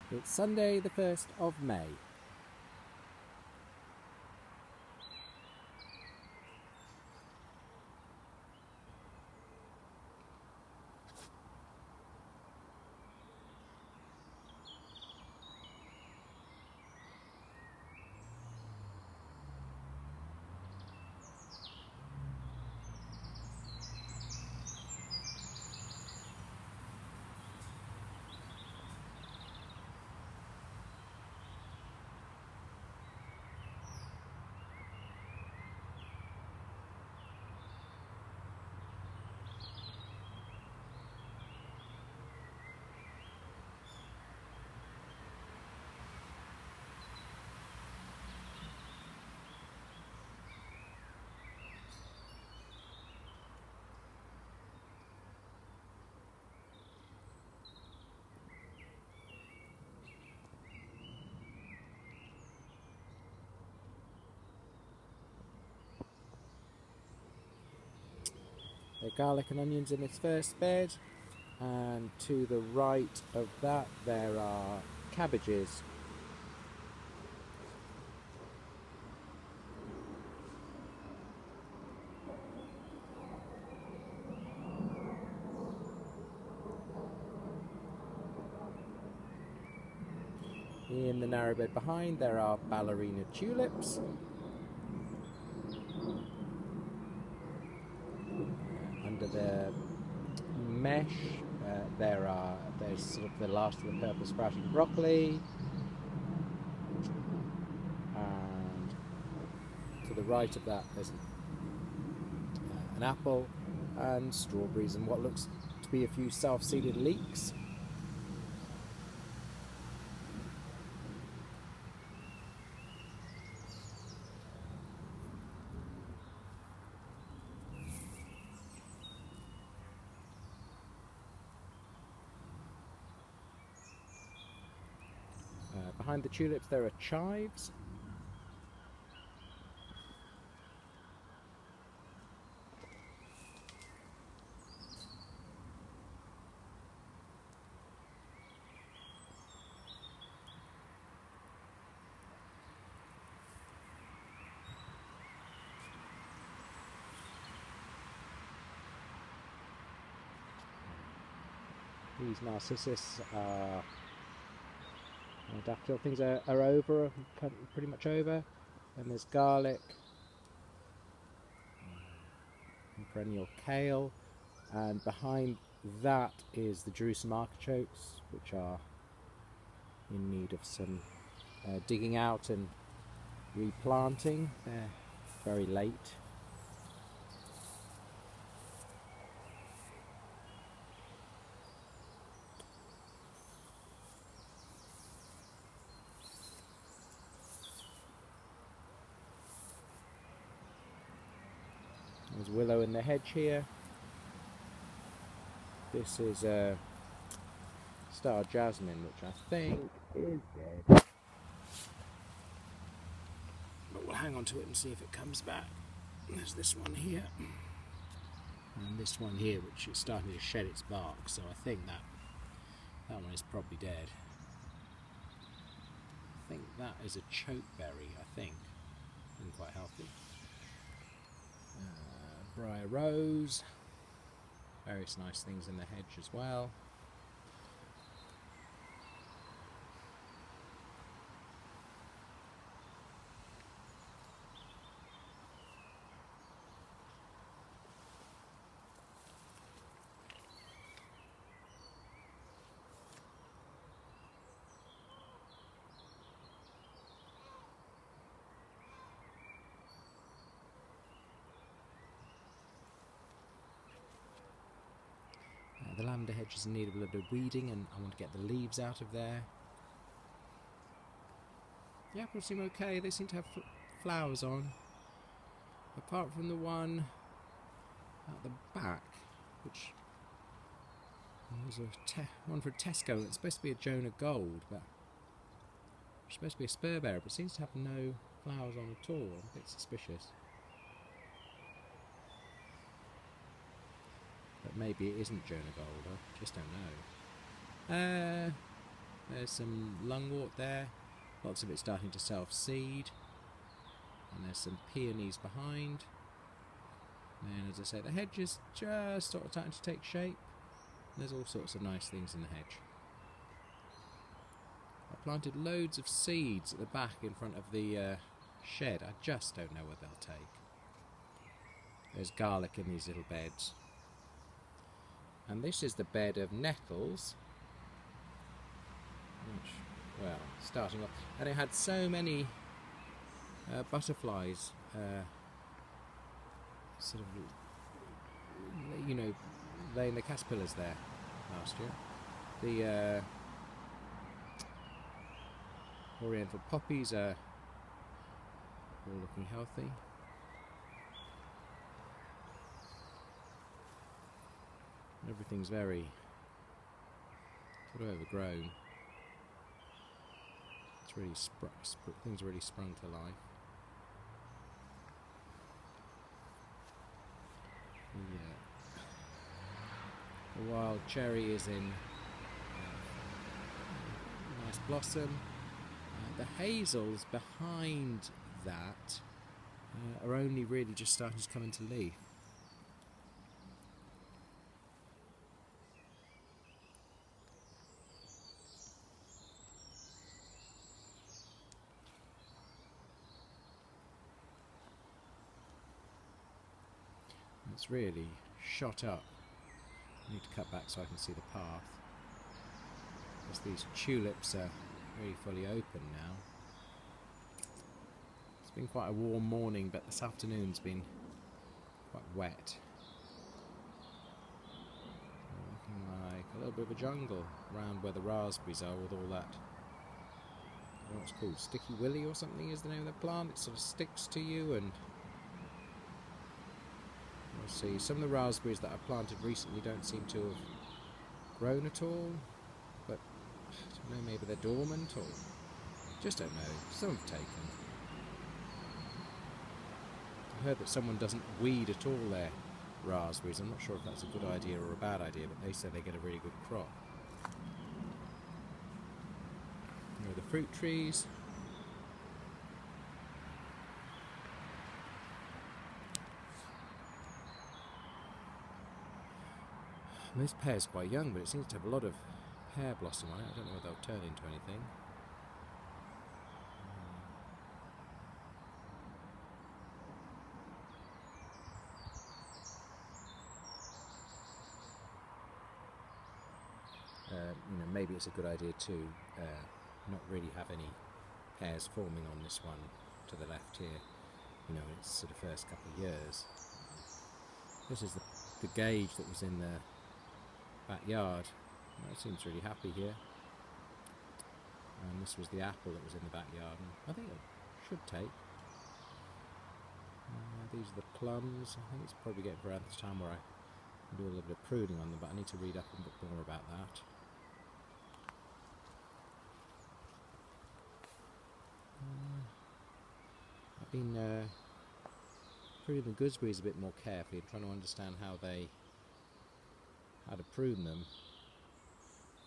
It's Sunday the 1st of May. There are garlic and onions in its first bed, and to the right of that there are cabbages. In the narrow bed behind there are ballerina tulips. Under the mesh there's sort of the last of the purple sprouting broccoli, and to the right of that there's an apple and strawberries and what looks to be a few self-seeded leeks. Behind the tulips there are chives. These narcissus are daffodil things are over, pretty much over. And there's garlic, and perennial kale, and behind that is the Jerusalem artichokes, which are in need of some digging out and replanting. They're very late. There's willow in the hedge here. This is a star jasmine, which I think is dead. But we'll hang on to it and see if it comes back. There's this one here. And this one here, which is starting to shed its bark, so I think that one is probably dead. I think that is a chokeberry, I think, and quite healthy. Briar rose, various nice things in the hedge as well. The lavender hedge is in need of a little bit of weeding, and I want to get the leaves out of there. The apples seem okay, they seem to have flowers on, apart from the one at the back, which was one for Tesco. It's supposed to be a Jonah Gold, but it's supposed to be a spurbearer, but it seems to have no flowers on at all. I'm a bit suspicious. But maybe it isn't Jonah Gold, I just don't know. There's some lungwort there, lots of it starting to self-seed, and there's some peonies behind. And as I say, the hedge is just sort of starting to take shape. There's all sorts of nice things in the hedge. I planted loads of seeds at the back in front of the shed. I just don't know what they'll take. There's garlic in these little beds. And this is the bed of nettles. Which, well, starting off. And it had so many butterflies sort of, you know, laying the caterpillars there last year. The oriental poppies are all looking healthy. Everything's very sort of overgrown. It's really things really sprung to life. The wild cherry is in nice blossom. The hazels behind that are only really just starting to come into leaf. It's really shot up. I need to cut back so I can see the path. Because these tulips are really fully open now. It's been quite a warm morning, but this afternoon's been quite wet. Looking like a little bit of a jungle around where the raspberries are with all that. I don't know what it's called, sticky willy or something is the name of the plant. It sort of sticks to you, and you'll see some of the raspberries that I planted recently don't seem to have grown at all, but I don't know, maybe they're dormant or just don't know. Some have taken. I heard that someone doesn't weed at all their raspberries. I'm not sure if that's a good idea or a bad idea, but they say they get a really good crop. There are the fruit trees. And this pear's quite young, but it seems to have a lot of pear blossom on it. I don't know whether they'll turn into anything. You know, maybe it's a good idea to not really have any pears forming on this one to the left here. You know, its sort of first couple of years. This is the gauge that was in the backyard. It seems really happy here. And this was the apple that was in the backyard, and I think it should take. These are the plums. I think it's probably getting around the time where I can do a little bit of pruning on them, but I need to read up a bit more about that. I've been pruning the gooseberries a bit more carefully and trying to understand how to prune them.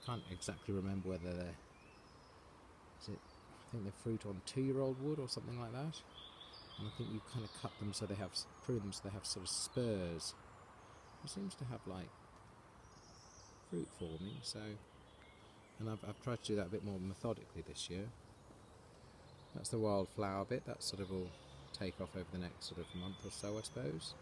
Can't exactly remember whether I think they're fruit on 2-year-old wood or something like that. And I think you kind of cut them so they have, prune them so they have sort of spurs. It seems to have like fruit forming, so, and I've tried to do that a bit more methodically this year. That's the wildflower bit. That sort of will take off over the next sort of month or so, I suppose.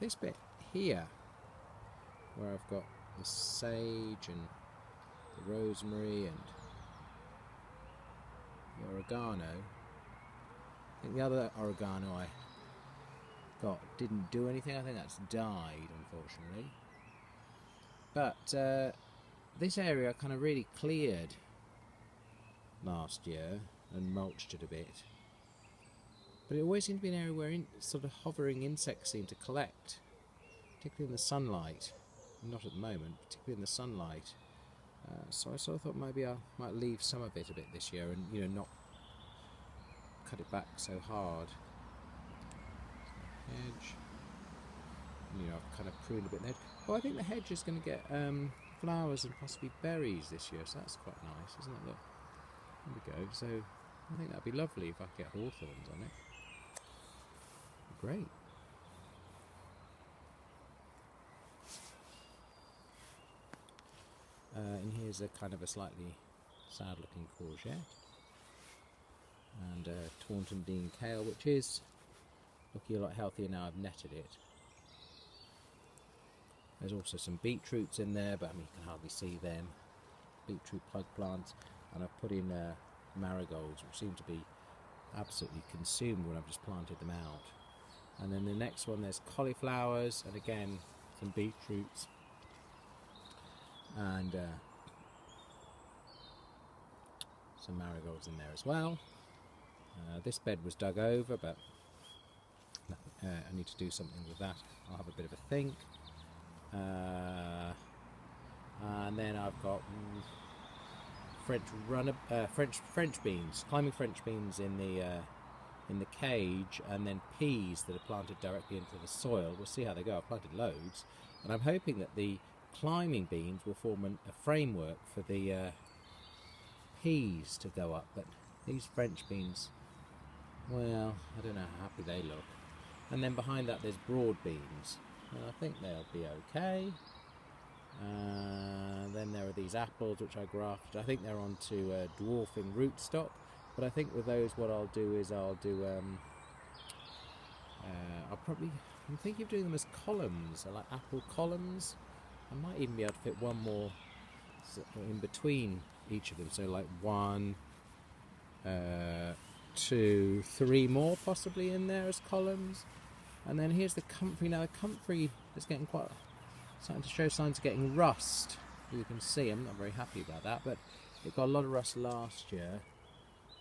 This bit here, where I've got the sage and the rosemary and the oregano. I think the other oregano I got didn't do anything. I think that's died, unfortunately. But this area I kind of really cleared last year and mulched it a bit. But it always seemed to be an area where sort of hovering insects seem to collect, particularly in the sunlight. Not at the moment, particularly in the sunlight. So I sort of thought maybe I might leave some of it a bit this year, and not cut it back so hard. Hedge. I've kind of pruned a bit the hedge. Oh, I think the hedge is going to get flowers and possibly berries this year, so that's quite nice, isn't it? Look, there we go. So I think that'd be lovely if I could get hawthorns on it. Great. And here's a kind of a slightly sad looking courgette, and Taunton Dean kale, which is looking a lot healthier now I've netted it. There's also some beetroots in there, but I mean you can hardly see them. Beetroot plug plants, and I've put in marigolds, which seem to be absolutely consumed when I've just planted them out. And then the next one, there's cauliflowers, and again some beetroots, and some marigolds in there as well. This bed was dug over, but I need to do something with that. I'll have a bit of a think. And then I've got French beans, climbing French beans in the cage, and then peas that are planted directly into the soil. We'll see how they go. I've planted loads, and I'm hoping that the climbing beans will form a framework for the peas to go up. But these French beans, well, I don't know how happy they look. And then behind that there's broad beans, and I think they'll be okay. Then there are these apples which I grafted. I think they're onto dwarfing rootstock, but I think with those what I'll do is I'm thinking of doing them as columns, like apple columns. I might even be able to fit one more in between each of them, so like 1, 2, 3 more possibly in there as columns. And then here's the comfrey. Now the comfrey is starting to show signs of getting rust. As you can see, I'm not very happy about that, but it got a lot of rust last year.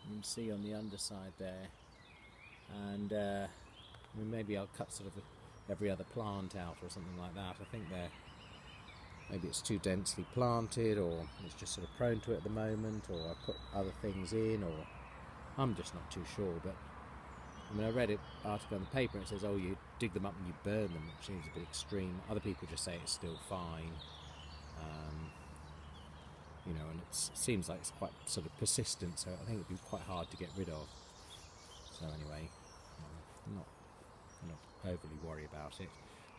You can see on the underside there, and maybe I'll cut sort of every other plant out or something like that. I think maybe it's too densely planted, or it's just sort of prone to it at the moment, or I put other things in, or I'm just not too sure. But I mean, I read an article in the paper and it says, oh, you dig them up and you burn them, which seems a bit extreme. Other people just say it's still fine. And it seems like it's quite sort of persistent, so I think it'd be quite hard to get rid of. So anyway, I'm not overly worry about it.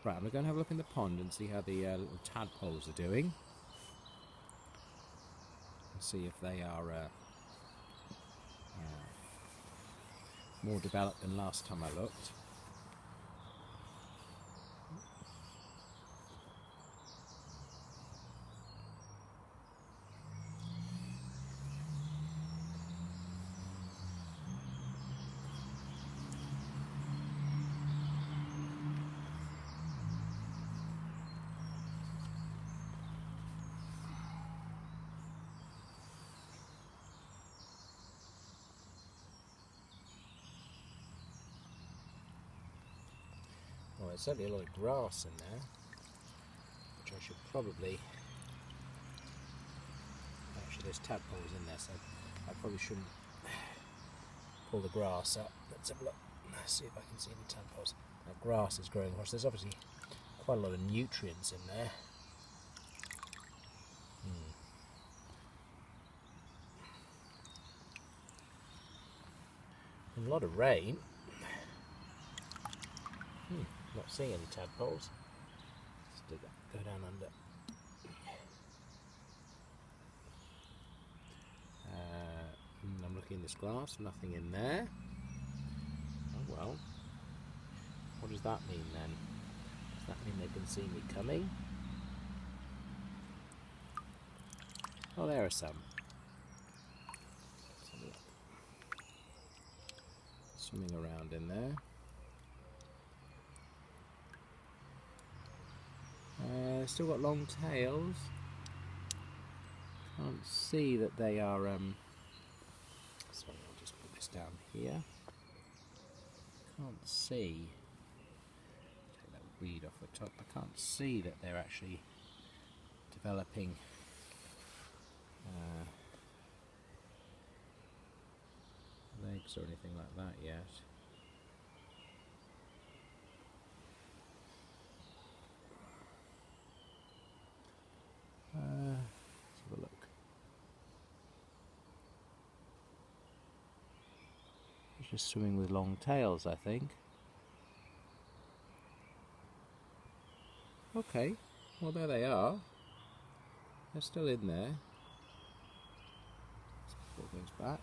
Right, I'm going to go and have a look in the pond and see how the little tadpoles are doing. And see if they are more developed than last time I looked. Well, there's certainly a lot of grass in there, which I should probably... Actually, there's tadpoles in there, so I probably shouldn't pull the grass up. Let's have a look. Let's see if I can see any tadpoles. Now, grass is growing across. There's obviously quite a lot of nutrients in there. And a lot of rain. Not seeing any tadpoles. Let's go down under. I'm looking in this glass, nothing in there. Oh well. What does that mean then? Does that mean they can see me coming? Oh, there are some. Let's have a look. Swimming around in there. Still got long tails. Can't see that they are. Sorry, I'll just put this down here. Can't see. Take that weed off the top. I can't see that they're actually developing legs or anything like that yet. Let's have a look. It's just swimming with long tails, I think. Okay, well there they are. They're still in there. Let's pull those back.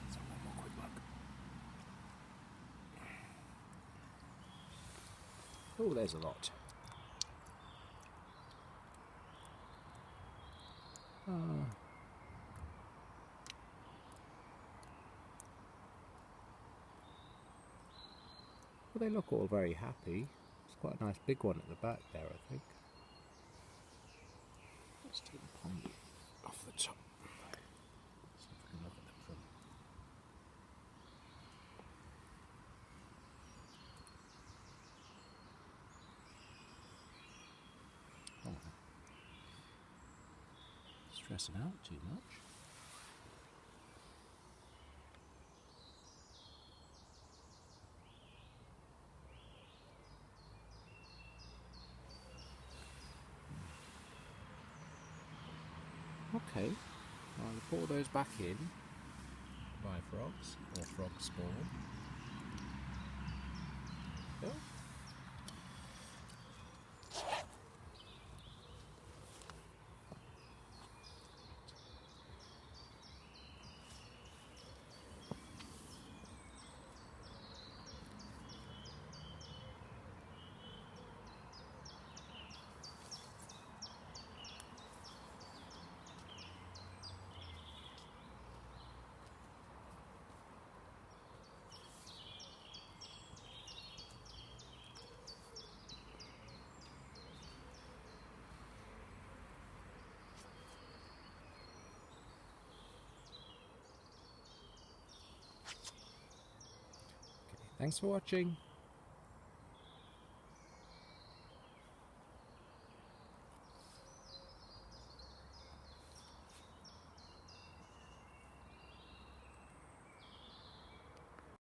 Let's have one more quick look. Oh, there's a lot. Well, they look all very happy. It's quite a nice big one at the back there, I think. Let's take the pond off the top. See if we can look at them from. Oh, stressing out too much. Okay, I'll pour those back in by frogs or frog spawn. Yeah. Thanks for watching.